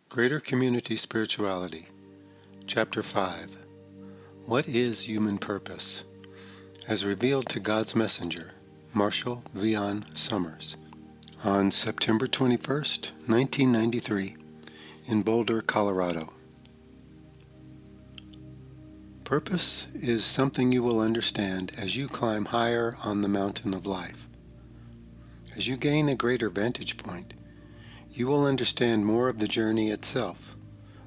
Greater Community Spirituality, Chapter 5. What is Human Purpose? As revealed to God's Messenger, Marshall Vion Summers, on September 21st, 1993, in Boulder, Colorado. Purpose is something you will understand as you climb higher on the mountain of life. As you gain a greater vantage point, you will understand more of the journey itself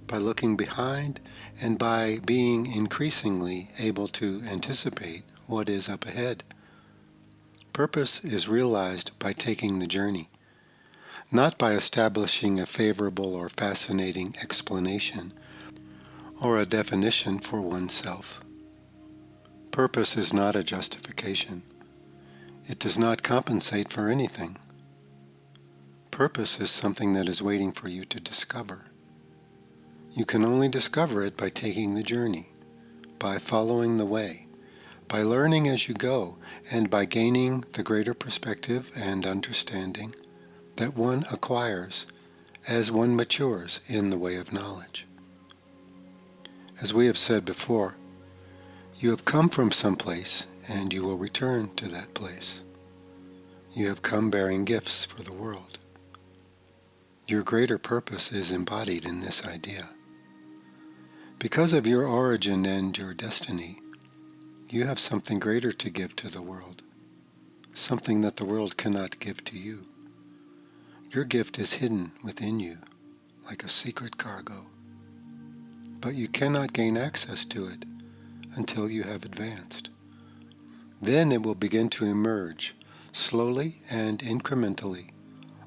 by looking behind and by being increasingly able to anticipate what is up ahead. Purpose is realized by taking the journey, not by establishing a favorable or fascinating explanation or a definition for oneself. Purpose is not a justification. It does not compensate for anything. Purpose is something that is waiting for you to discover. You can only discover it by taking the journey, by following the way, by learning as you go, and by gaining the greater perspective and understanding that one acquires as one matures in the way of knowledge. As we have said before, you have come from some place and you will return to that place. You have come bearing gifts for the world. Your greater purpose is embodied in this idea. Because of your origin and your destiny, you have something greater to give to the world, something that the world cannot give to you. Your gift is hidden within you, like a secret cargo, but you cannot gain access to it until you have advanced. Then it will begin to emerge, slowly and incrementally,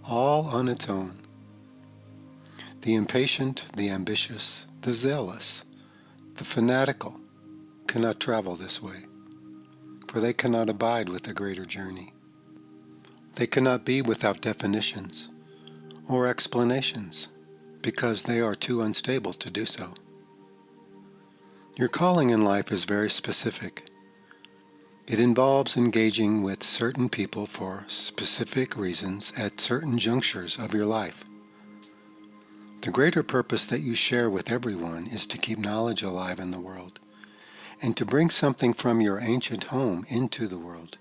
all on its own. The impatient, the ambitious, the zealous, the fanatical cannot travel this way, for they cannot abide with the greater journey. They cannot be without definitions or explanations, because they are too unstable to do so. Your calling in life is very specific. It involves engaging with certain people for specific reasons at certain junctures of your life. The greater purpose that you share with everyone is to keep knowledge alive in the world and to bring something from your ancient home into the world.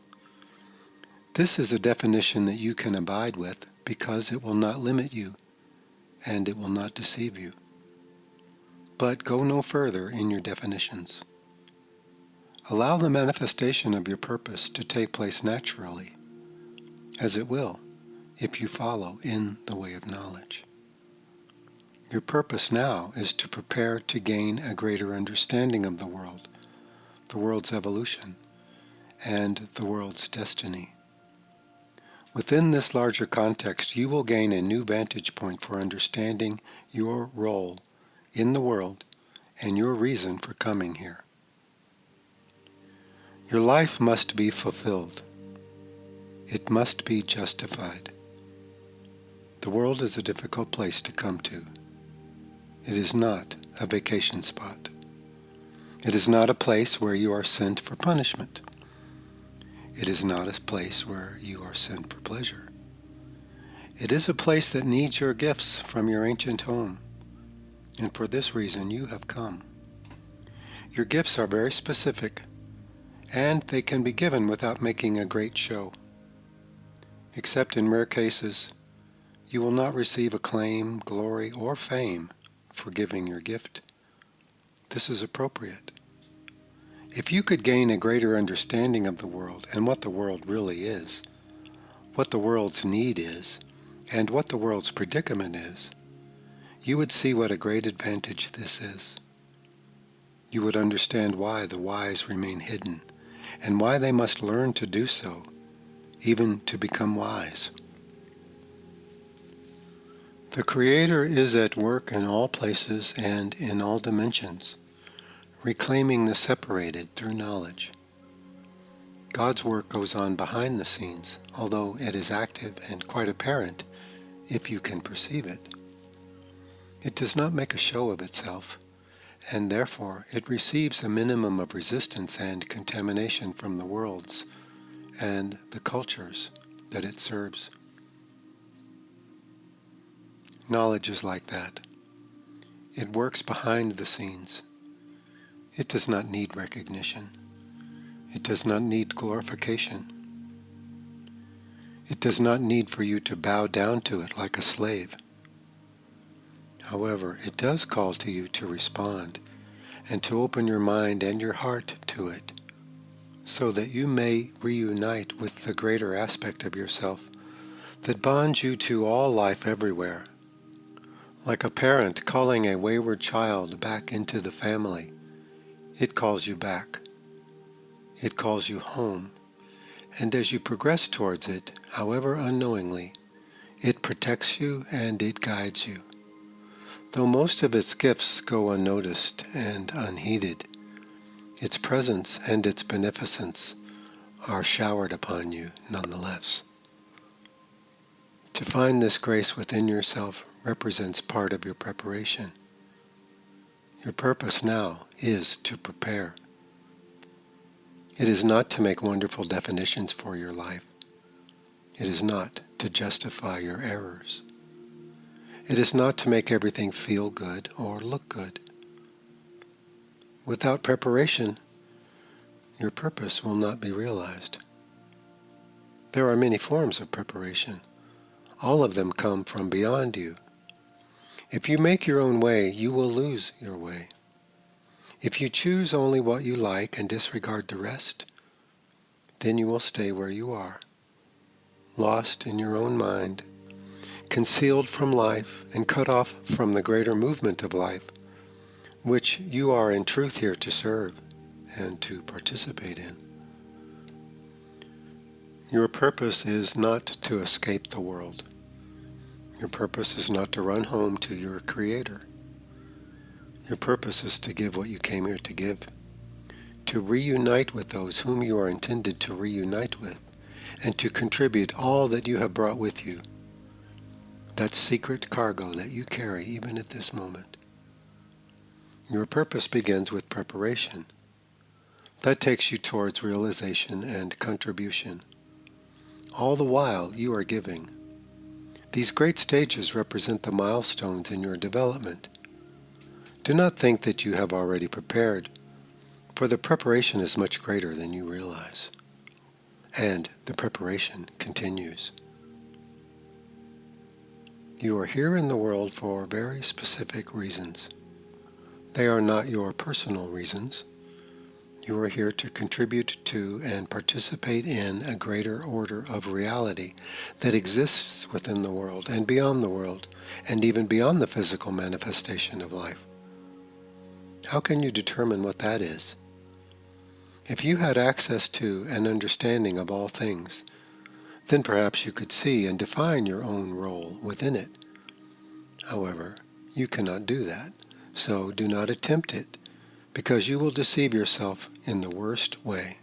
This is a definition that you can abide with because it will not limit you and it will not deceive you. But go no further in your definitions. Allow the manifestation of your purpose to take place naturally, as it will if you follow in the way of knowledge. Your purpose now is to prepare to gain a greater understanding of the world's evolution, and the world's destiny. Within this larger context, you will gain a new vantage point for understanding your role in the world and your reason for coming here. Your life must be fulfilled. It must be justified. The world is a difficult place to come to. It is not a vacation spot. It is not a place where you are sent for punishment. It is not a place where you are sent for pleasure. It is a place that needs your gifts from your ancient home, and for this reason you have come. Your gifts are very specific, and they can be given without making a great show. Except in rare cases, you will not receive acclaim, glory, or fame for giving your gift. This is appropriate. If you could gain a greater understanding of the world and what the world really is, what the world's need is, and what the world's predicament is, you would see what a great advantage this is. You would understand why the wise remain hidden, and why they must learn to do so, even to become wise. The Creator is at work in all places and in all dimensions, reclaiming the separated through knowledge. God's work goes on behind the scenes, although it is active and quite apparent if you can perceive it. It does not make a show of itself, and therefore it receives a minimum of resistance and contamination from the worlds and the cultures that it serves. Knowledge is like that. It works behind the scenes. It does not need recognition. It does not need glorification. It does not need for you to bow down to it like a slave. However, it does call to you to respond and to open your mind and your heart to it, so that you may reunite with the greater aspect of yourself that bonds you to all life everywhere. Like a parent calling a wayward child back into the family, it calls you back. It calls you home, and as you progress towards it, however unknowingly, it protects you and it guides you. Though most of its gifts go unnoticed and unheeded, its presence and its beneficence are showered upon you nonetheless. To find this grace within yourself represents part of your preparation. Your purpose now is to prepare. It is not to make wonderful definitions for your life. It is not to justify your errors. It is not to make everything feel good or look good. Without preparation, your purpose will not be realized. There are many forms of preparation. All of them come from beyond you. If you make your own way, you will lose your way. If you choose only what you like and disregard the rest, then you will stay where you are, lost in your own mind, concealed from life and cut off from the greater movement of life, which you are in truth here to serve and to participate in. Your purpose is not to escape the world. Your purpose is not to run home to your Creator. Your purpose is to give what you came here to give, to reunite with those whom you are intended to reunite with, and to contribute all that you have brought with you, that secret cargo that you carry even at this moment. Your purpose begins with preparation. That takes you towards realization and contribution. All the while you are giving. These great stages represent the milestones in your development. Do not think that you have already prepared, for the preparation is much greater than you realize. And the preparation continues. You are here in the world for very specific reasons. They are not your personal reasons. You are here to contribute to and participate in a greater order of reality that exists within the world and beyond the world, and even beyond the physical manifestation of life. How can you determine what that is? If you had access to an understanding of all things, then perhaps you could see and define your own role within it. However, you cannot do that, so do not attempt it, because you will deceive yourself in the worst way.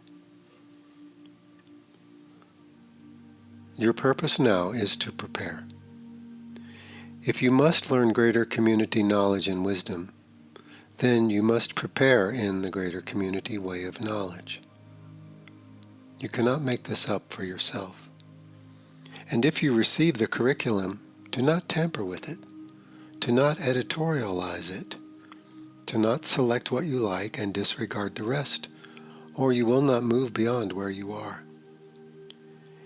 Your purpose now is to prepare. If you must learn greater community knowledge and wisdom, then you must prepare in the greater community way of knowledge. You cannot make this up for yourself. And if you receive the curriculum, do not tamper with it. Do not editorialize it. Do not select what you like and disregard the rest, or you will not move beyond where you are.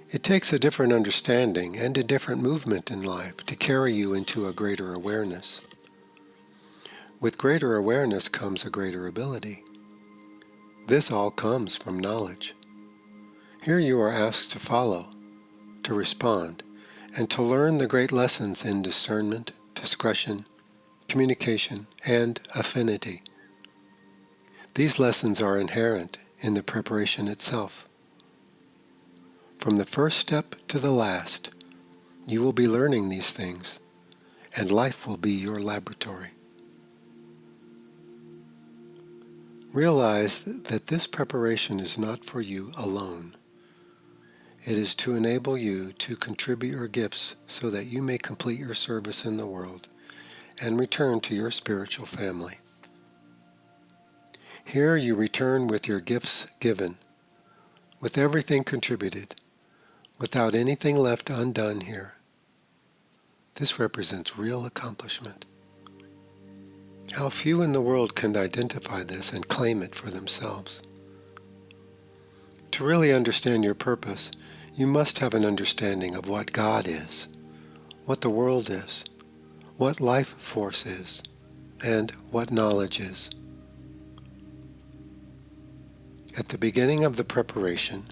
It takes a different understanding and a different movement in life to carry you into a greater awareness. With greater awareness comes a greater ability. This all comes from knowledge. Here you are asked to follow, to respond, and to learn the great lessons in discernment, discretion, communication, and affinity. These lessons are inherent in the preparation itself. From the first step to the last, you will be learning these things, and life will be your laboratory. Realize that this preparation is not for you alone. It is to enable you to contribute your gifts so that you may complete your service in the world and return to your spiritual family. Here you return with your gifts given, with everything contributed, without anything left undone here. This represents real accomplishment. How few in the world can identify this and claim it for themselves. To really understand your purpose, you must have an understanding of what God is, what the world is, what life force is, and what knowledge is. At the beginning of the preparation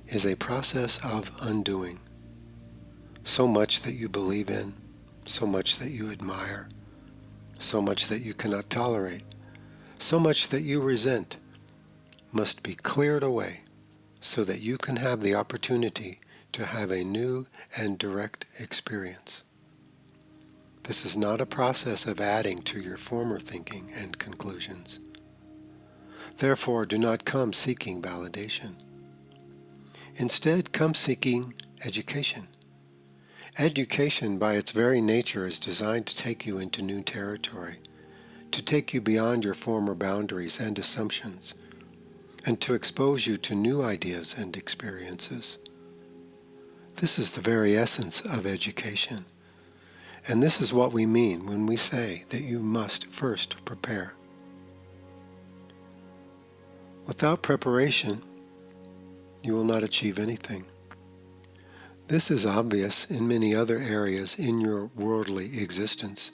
is a process of undoing. So much that you believe in, so much that you admire, so much that you cannot tolerate, so much that you resent, must be cleared away so that you can have the opportunity to have a new and direct experience. This is not a process of adding to your former thinking and conclusions. Therefore, do not come seeking validation. Instead, come seeking education. Education, by its very nature, is designed to take you into new territory, to take you beyond your former boundaries and assumptions, and to expose you to new ideas and experiences. This is the very essence of education. And this is what we mean when we say that you must first prepare. Without preparation, you will not achieve anything. This is obvious in many other areas in your worldly existence,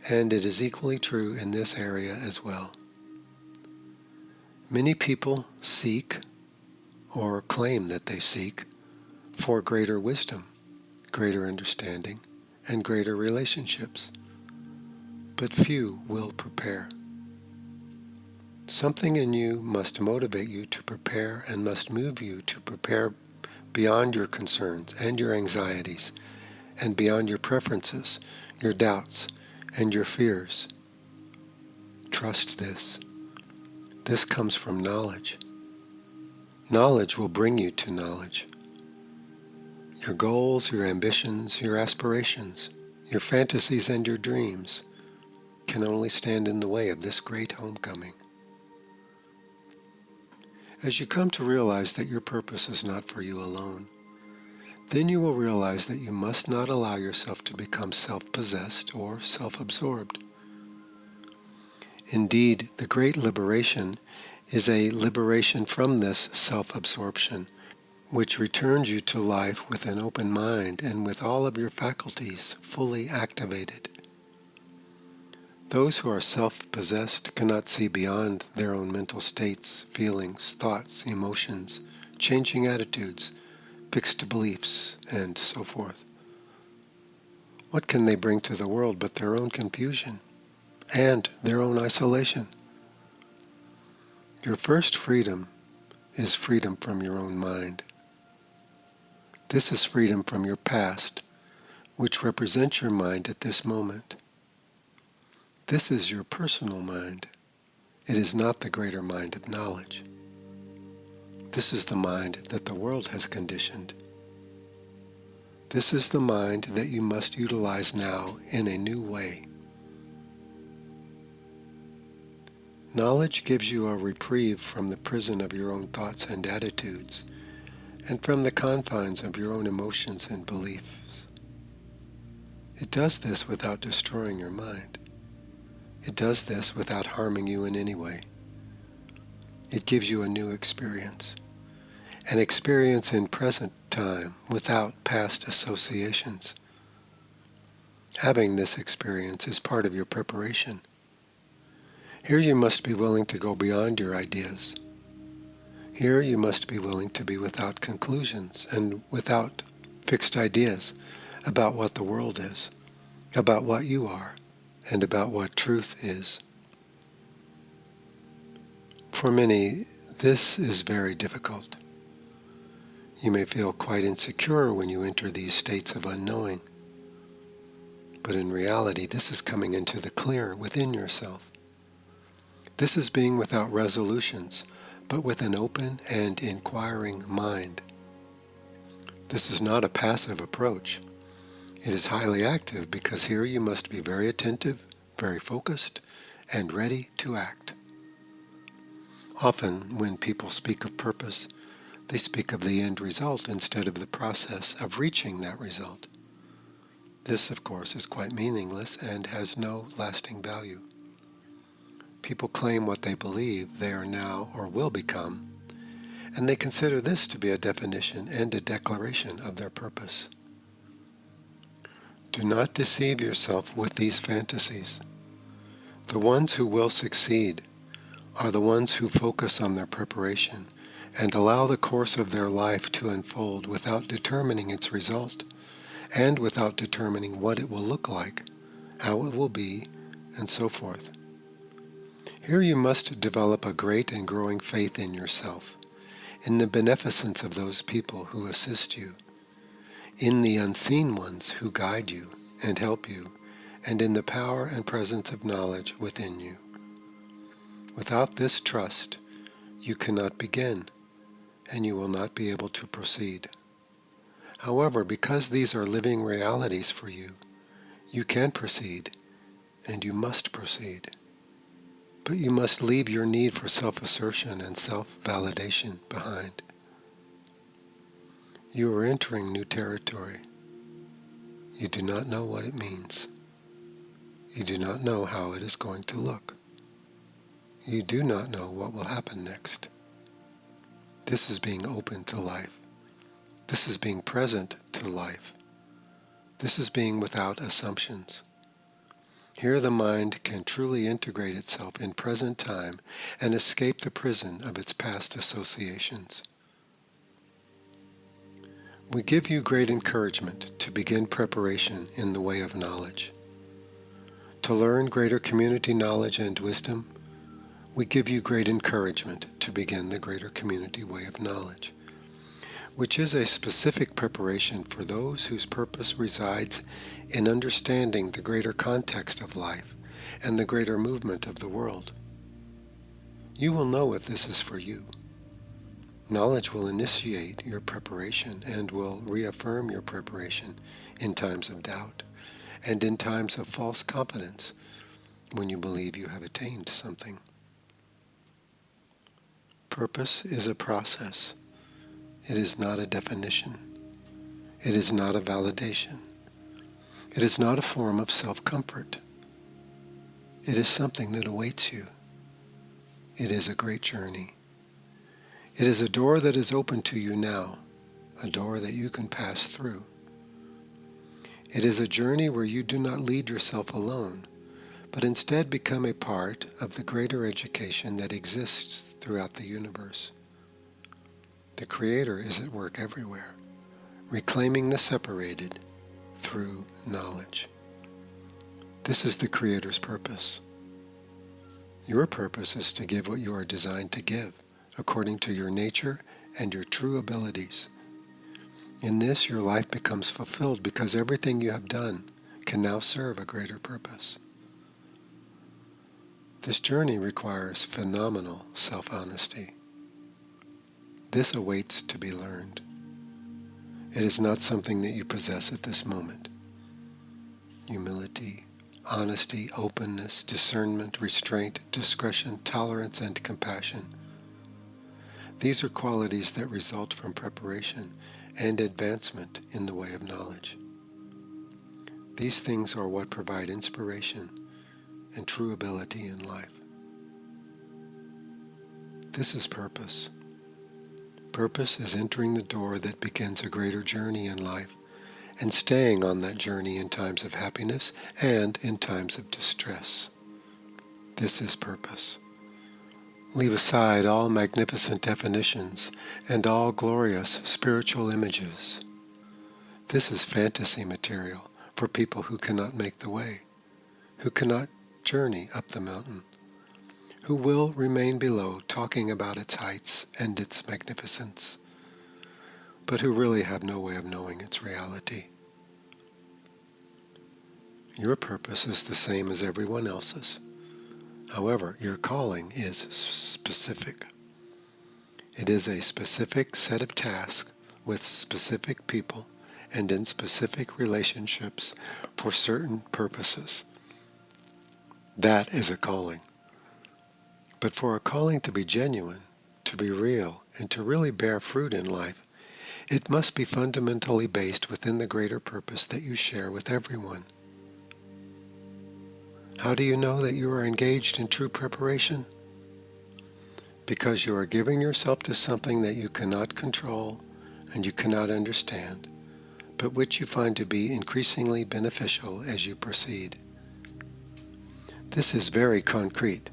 and it is equally true in this area as well. Many people seek, or claim that they seek, for greater wisdom, greater understanding, and greater relationships, but few will prepare. Something in you must motivate you to prepare and must move you to prepare beyond your concerns and your anxieties and beyond your preferences, your doubts, and your fears. Trust this. This comes from knowledge. Knowledge will bring you to knowledge. Your goals, your ambitions, your aspirations, your fantasies, and your dreams can only stand in the way of this great homecoming. As you come to realize that your purpose is not for you alone, then you will realize that you must not allow yourself to become self-possessed or self-absorbed. Indeed, the great liberation is a liberation from this self-absorption, which returns you to life with an open mind and with all of your faculties fully activated. Those who are self-possessed cannot see beyond their own mental states, feelings, thoughts, emotions, changing attitudes, fixed beliefs, and so forth. What can they bring to the world but their own confusion and their own isolation? Your first freedom is freedom from your own mind. This is freedom from your past, which represents your mind at this moment. This is your personal mind. It is not the greater mind of knowledge. This is the mind that the world has conditioned. This is the mind that you must utilize now in a new way. Knowledge gives you a reprieve from the prison of your own thoughts and attitudes, and from the confines of your own emotions and beliefs. It does this without destroying your mind. It does this without harming you in any way. It gives you a new experience, an experience in present time without past associations. Having this experience is part of your preparation. Here you must be willing to go beyond your ideas. Here you must be willing to be without conclusions and without fixed ideas about what the world is, about what you are, and about what truth is. For many, this is very difficult. You may feel quite insecure when you enter these states of unknowing. But in reality, this is coming into the clear within yourself. This is being without resolutions, but with an open and inquiring mind. This is not a passive approach. It is highly active because here you must be very attentive, very focused, and ready to act. Often, when people speak of purpose, they speak of the end result instead of the process of reaching that result. This, of course, is quite meaningless and has no lasting value. People claim what they believe they are now or will become, and they consider this to be a definition and a declaration of their purpose. Do not deceive yourself with these fantasies. The ones who will succeed are the ones who focus on their preparation and allow the course of their life to unfold without determining its result and without determining what it will look like, how it will be, and so forth. Here you must develop a great and growing faith in yourself, in the beneficence of those people who assist you, in the unseen ones who guide you and help you, and in the power and presence of knowledge within you. Without this trust, you cannot begin, and you will not be able to proceed. However, because these are living realities for you, you can proceed, and you must proceed. But you must leave your need for self-assertion and self-validation behind. You are entering new territory. You do not know what it means. You do not know how it is going to look. You do not know what will happen next. This is being open to life. This is being present to life. This is being without assumptions. Here the mind can truly integrate itself in present time and escape the prison of its past associations. We give you great encouragement to begin preparation in the way of knowledge. To learn greater community knowledge and wisdom, we give you great encouragement to begin the greater community way of knowledge, which is a specific preparation for those whose purpose resides in understanding the greater context of life and the greater movement of the world. You will know if this is for you. Knowledge will initiate your preparation and will reaffirm your preparation in times of doubt and in times of false confidence when you believe you have attained something. Purpose is a process. It is not a definition. It is not a validation. It is not a form of self-comfort. It is something that awaits you. It is a great journey. It is a door that is open to you now, a door that you can pass through. It is a journey where you do not lead yourself alone, but instead become a part of the greater education that exists throughout the universe. The Creator is at work everywhere, reclaiming the separated through knowledge. This is the Creator's purpose. Your purpose is to give what you are designed to give, according to your nature and your true abilities. In this, your life becomes fulfilled because everything you have done can now serve a greater purpose. This journey requires phenomenal self-honesty. This awaits to be learned. It is not something that you possess at this moment. Humility, honesty, openness, discernment, restraint, discretion, tolerance, and compassion. These are qualities that result from preparation and advancement in the way of knowledge. These things are what provide inspiration and true ability in life. This is purpose. Purpose is entering the door that begins a greater journey in life and staying on that journey in times of happiness and in times of distress. This is purpose. Leave aside all magnificent definitions and all glorious spiritual images. This is fantasy material for people who cannot make the way, who cannot journey up the mountain, who will remain below talking about its heights and its magnificence, but who really have no way of knowing its reality. Your purpose is the same as everyone else's. However, your calling is specific. It is a specific set of tasks with specific people and in specific relationships for certain purposes. That is a calling. But for a calling to be genuine, to be real, and to really bear fruit in life, it must be fundamentally based within the greater purpose that you share with everyone. How do you know that you are engaged in true preparation? Because you are giving yourself to something that you cannot control and you cannot understand, but which you find to be increasingly beneficial as you proceed. This is very concrete,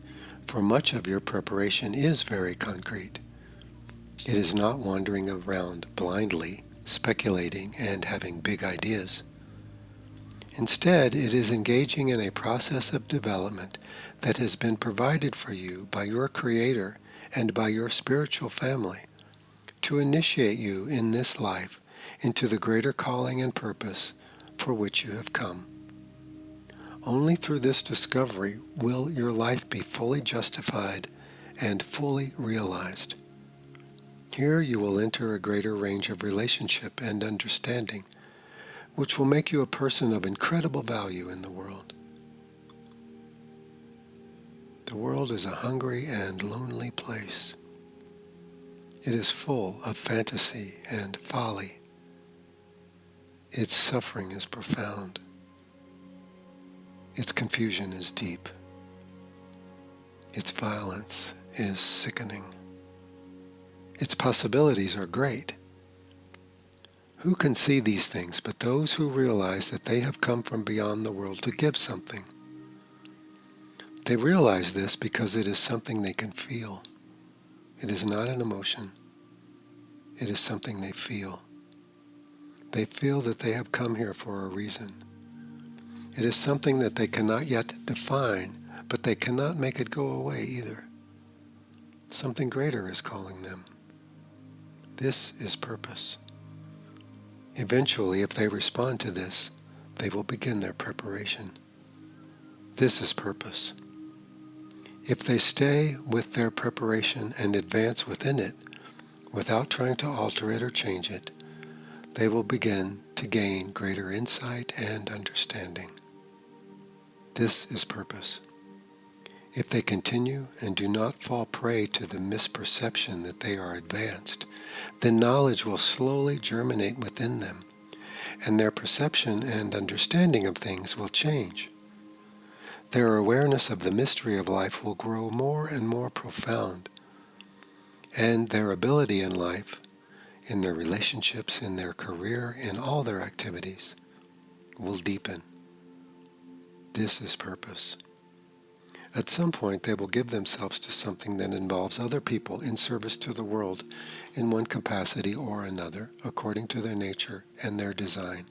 for much of your preparation is very concrete. It is not wandering around blindly, speculating and having big ideas. Instead, it is engaging in a process of development that has been provided for you by your Creator and by your spiritual family to initiate you in this life into the greater calling and purpose for which you have come. Only through this discovery will your life be fully justified and fully realized. Here you will enter a greater range of relationship and understanding, which will make you a person of incredible value in the world. The world is a hungry and lonely place. It is full of fantasy and folly. Its suffering is profound. Its confusion is deep. Its violence is sickening. Its possibilities are great. Who can see these things but those who realize that they have come from beyond the world to give something? They realize this because it is something they can feel. It is not an emotion. It is something they feel. They feel that they have come here for a reason. It is something that they cannot yet define, but they cannot make it go away either. Something greater is calling them. This is purpose. Eventually, if they respond to this, they will begin their preparation. This is purpose. If they stay with their preparation and advance within it, without trying to alter it or change it, they will begin to gain greater insight and understanding. This is purpose. If they continue and do not fall prey to the misperception that they are advanced, then knowledge will slowly germinate within them, and their perception and understanding of things will change. Their awareness of the mystery of life will grow more and more profound, and their ability in life, in their relationships, in their career, in all their activities, will deepen. This is purpose. At some point, they will give themselves to something that involves other people in service to the world in one capacity or another, according to their nature and their design.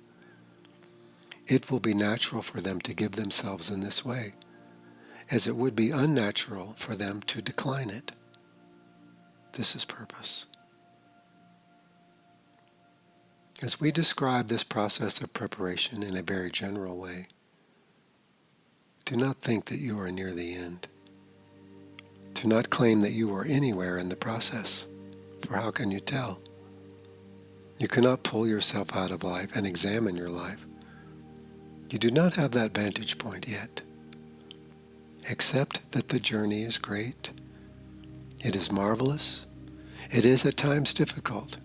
It will be natural for them to give themselves in this way, as it would be unnatural for them to decline it. This is purpose. As we describe this process of preparation in a very general way, do not think that you are near the end. Do not claim that you are anywhere in the process, for how can you tell? You cannot pull yourself out of life and examine your life. You do not have that vantage point yet. Accept that the journey is great. It is marvelous. It is at times difficult.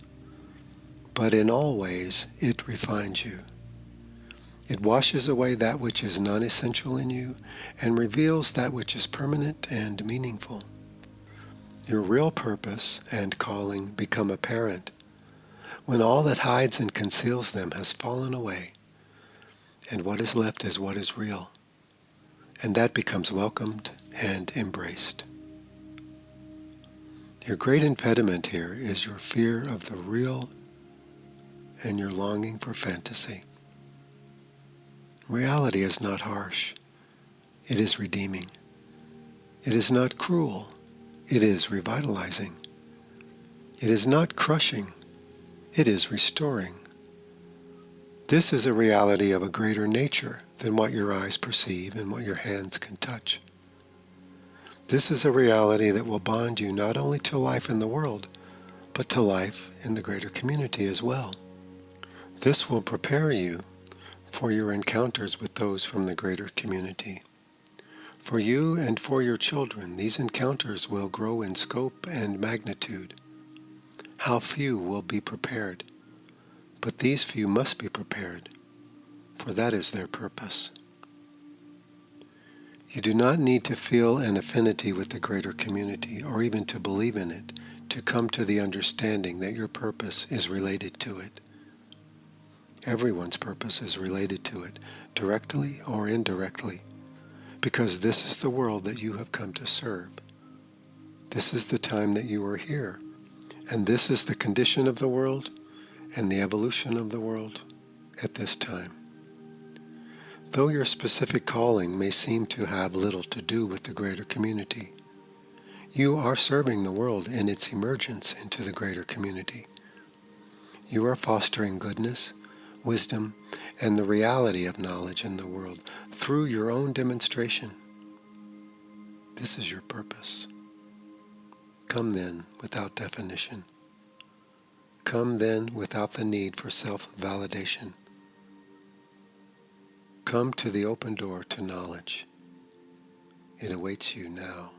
But in all ways, it refines you. It washes away that which is non-essential in you and reveals that which is permanent and meaningful. Your real purpose and calling become apparent when all that hides and conceals them has fallen away, and what is left is what is real, and that becomes welcomed and embraced. Your great impediment here is your fear of the real and your longing for fantasy. Reality is not harsh. It is redeeming. It is not cruel. It is revitalizing. It is not crushing. It is restoring. This is a reality of a greater nature than what your eyes perceive and what your hands can touch. This is a reality that will bond you not only to life in the world, but to life in the greater community as well. This will prepare you for your encounters with those from the greater community. For you and for your children, these encounters will grow in scope and magnitude. How few will be prepared, but these few must be prepared, for that is their purpose. You do not need to feel an affinity with the greater community or even to believe in it to come to the understanding that your purpose is related to it. Everyone's purpose is related to it, directly or indirectly, because this is the world that you have come to serve. This is the time that you are here, and this is the condition of the world and the evolution of the world at this time. Though your specific calling may seem to have little to do with the greater community, you are serving the world in its emergence into the greater community. You are fostering goodness, wisdom, and the reality of knowledge in the world through your own demonstration. This is your purpose. Come then without definition. Come then without the need for self-validation. Come to the open door to knowledge. It awaits you now.